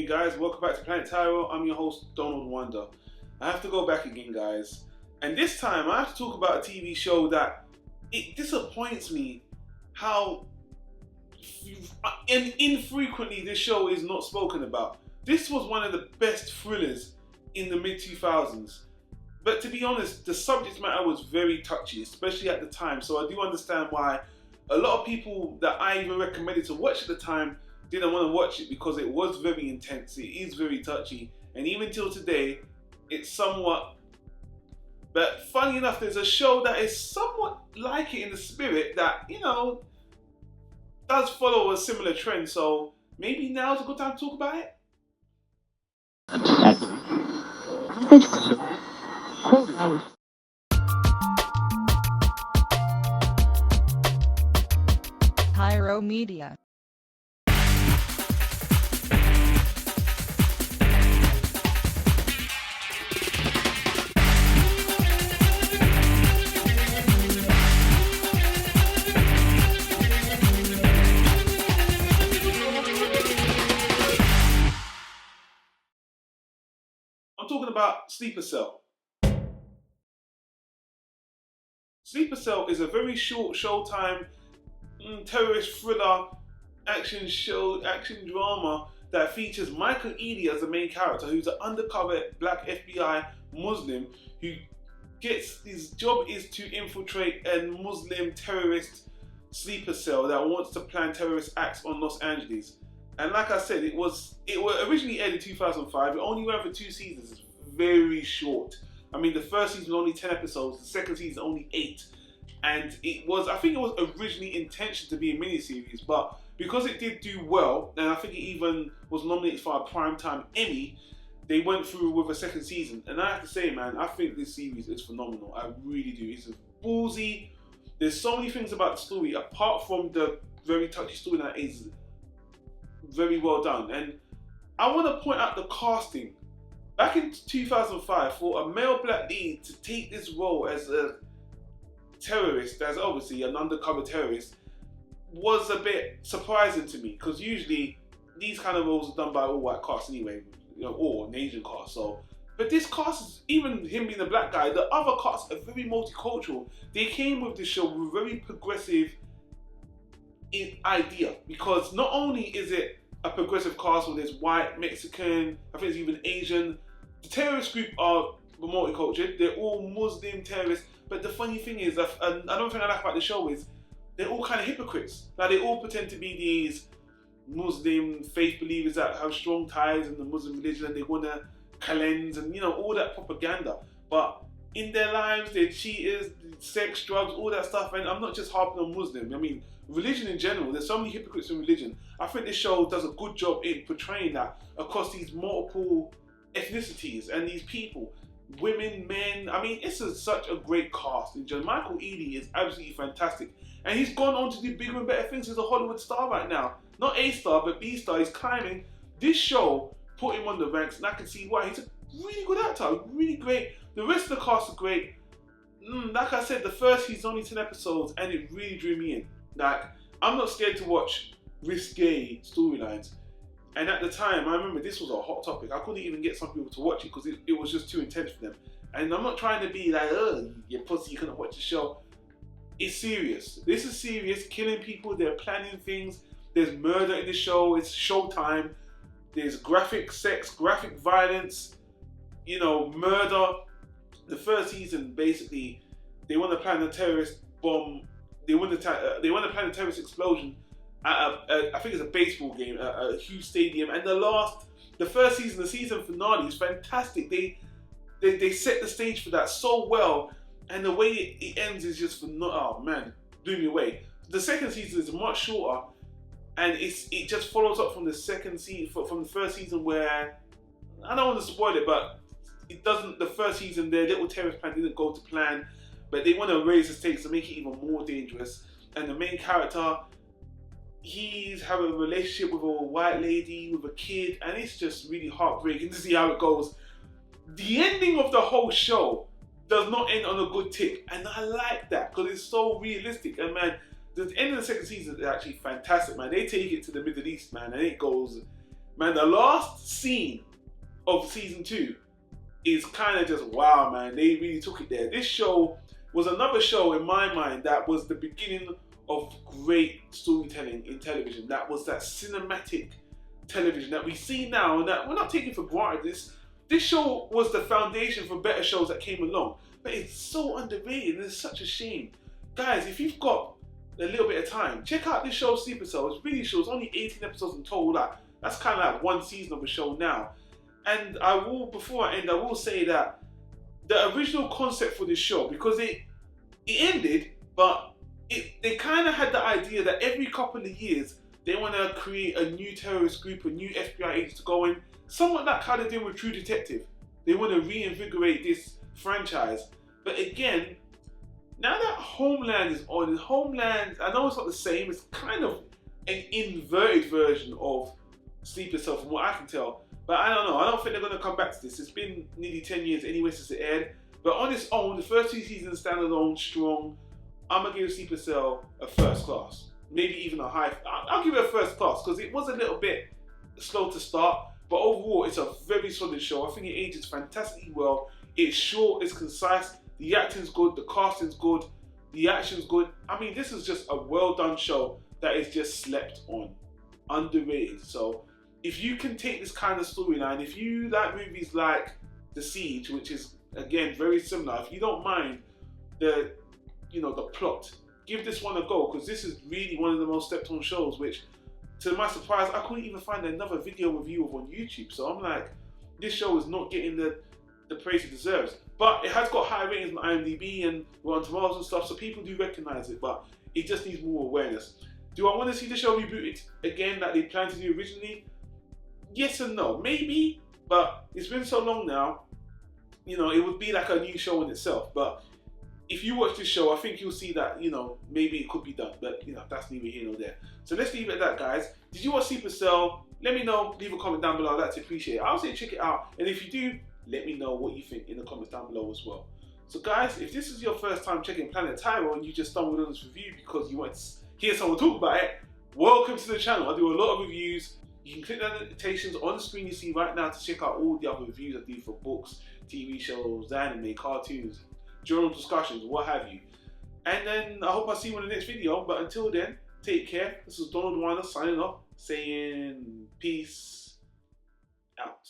guys, welcome back to Planet Tyro. I'm your host, Donald Wonder. I have to go back again, guys. And this time, I have to talk about a TV show that it disappoints me how infrequently this show is not spoken about. This was one of the best thrillers in the mid-2000s. But to be honest, the subject matter was very touchy, especially at the time. So I do understand why a lot of people that I even recommended to watch at the time didn't want to watch it, because it was very intense, it is very touchy, and even till today, it's somewhat. But funny enough, there's a show that is somewhat like it in the spirit that, does follow a similar trend, so maybe now's a good time to talk about it. Tyro Media. I'm talking about Sleeper Cell. Sleeper Cell is a very short Showtime terrorist thriller action drama that features Michael Ealy as the main character, who's an undercover black FBI Muslim who his job is to infiltrate a Muslim terrorist sleeper cell that wants to plan terrorist acts on Los Angeles. And like I said, it was originally aired in 2005. It only ran for 2 seasons. It's very short. I mean, the first season was only 10 episodes. The second season only 8. And I think it was originally intentioned to be a miniseries, but because it did do well, and I think it even was nominated for a Primetime Emmy, they went through with a second season. And I have to say, man, I think this series is phenomenal. I really do. It's ballsy. There's so many things about the story, apart from the very touchy story that is very well done. And I want to point out the casting. Back in 2005, for a male black lead to take this role as a terrorist, as obviously an undercover terrorist, was a bit surprising to me, because usually these kind of roles are done by all white cast anyway, or an Asian cast. So, but this cast, even him being a black guy, the other casts are very multicultural. They came with this show with a very progressive idea, because not only is it a progressive cast where there's white, Mexican, I think there's even Asian. The terrorist group are multicultural. They're all Muslim terrorists. But the funny thing is, another thing I like about the show is they're all kind of hypocrites. Like, they all pretend to be these Muslim faith believers that have strong ties in the Muslim religion, and they want to cleanse and all that propaganda. But in their lives, they're cheaters, sex, drugs, all that stuff. And I'm not just harping on Muslim. I mean, religion in general. There's so many hypocrites in religion. I think this show does a good job in portraying that across these multiple ethnicities and these people. Women, men, I mean, it's such a great cast. And Michael Ealy is absolutely fantastic. And he's gone on to do bigger and better things as a Hollywood star right now. Not A star, but B star. He's climbing. This show put him on the ranks, and I can see why. He's a really good actor, really great. The rest of the cast are great. Like I said, the first season only 10 episodes, and it really drew me in. Like, I'm not scared to watch risque storylines. And at the time, I remember this was a hot topic. I couldn't even get some people to watch it because it was just too intense for them. And I'm not trying to be like, oh, you pussy, you couldn't watch the show. It's serious. This is serious. Killing people, they're planning things. There's murder in the show. It's Showtime. There's graphic sex, graphic violence, murder. The first season, basically, they want to plan a terrorist bomb. They want to plan a terrorist explosion at I think it's a baseball game, a huge stadium. And the first season, the season finale is fantastic. They set the stage for that so well, and the way it ends is just oh man, blew me away. The second season is much shorter, and it just follows up from the from the first season, where I don't want to spoil it, but it doesn't. The first season, their little terrorist plan didn't go to plan, but they want to raise the stakes to make it even more dangerous. And the main character, he's having a relationship with a white lady with a kid, and it's just really heartbreaking to see how it goes. The ending of the whole show does not end on a good tick, and I like that because it's so realistic. And man, the end of the second season is actually fantastic, man. They take it to the Middle East, man, and it goes Man, the last scene of season 2 is kind of just wow, man. They really took it there. This show was another show in my mind that was the beginning of great storytelling in television. That was that cinematic television that we see now and that we're not taking for granted. This show was the foundation for better shows that came along. But it's so underrated and it's such a shame. Guys, if you've got a little bit of time, check out this show, Sleeper Cell. It's really short. It's only 18 episodes in total. That's kind of like one season of a show now. And I will, before I end, I will say that the original concept for this show, because it ended, but they kind of had the idea that every couple of years they want to create a new terrorist group, a new FBI agent to go in. Somewhat that kind of did with True Detective. They want to reinvigorate this franchise. But again, now that Homeland is on, Homeland, I know it's not the same, it's kind of an inverted version of Sleeper Cell from what I can tell. But I don't know, I don't think they're going to come back to this. It's been nearly 10 years anyway since it aired. But on its own, the first 2 seasons stand alone, strong. I'm going to give Sleeper Cell a first class. Maybe even a high. I'll give it a first class because it was a little bit slow to start. But overall, it's a very solid show. I think it ages fantastically well. It's short, it's concise. The acting's good, the casting's good, the action's good. I mean, this is just a well done show that is just slept on. Underrated. So if you can take this kind of storyline, if you like movies like The Siege, which is again very similar, if you don't mind the plot, give this one a go, because this is really one of the most slept on shows, which to my surprise I couldn't even find another video review of on YouTube. So I'm like, this show is not getting the praise it deserves. But it has got high ratings on IMDb and Rotten Tomatoes and stuff, so people do recognise it, but it just needs more awareness. Do I want to see the show rebooted again like they planned to do originally? Yes and no. Maybe, but it's been so long now, it would be like a new show in itself. But if you watch this show, I think you'll see that, maybe it could be done. But, that's neither here nor there. So let's leave it at that, guys. Did you watch Sleeper Cell? Let me know. Leave a comment down below. I'd like to appreciate it. I'll say check it out. And if you do, let me know what you think in the comments down below as well. So guys, if this is your first time checking Planet Tyro and you just stumbled on this review because you want to hear someone talk about it, welcome to the channel. I do a lot of reviews. You can click the notifications on the screen you see right now to check out all the other reviews I do for books, TV shows, anime, cartoons, journal discussions, what have you. And then I hope I see you in the next video. But until then, take care. This is Donald Weiner signing off, saying peace out.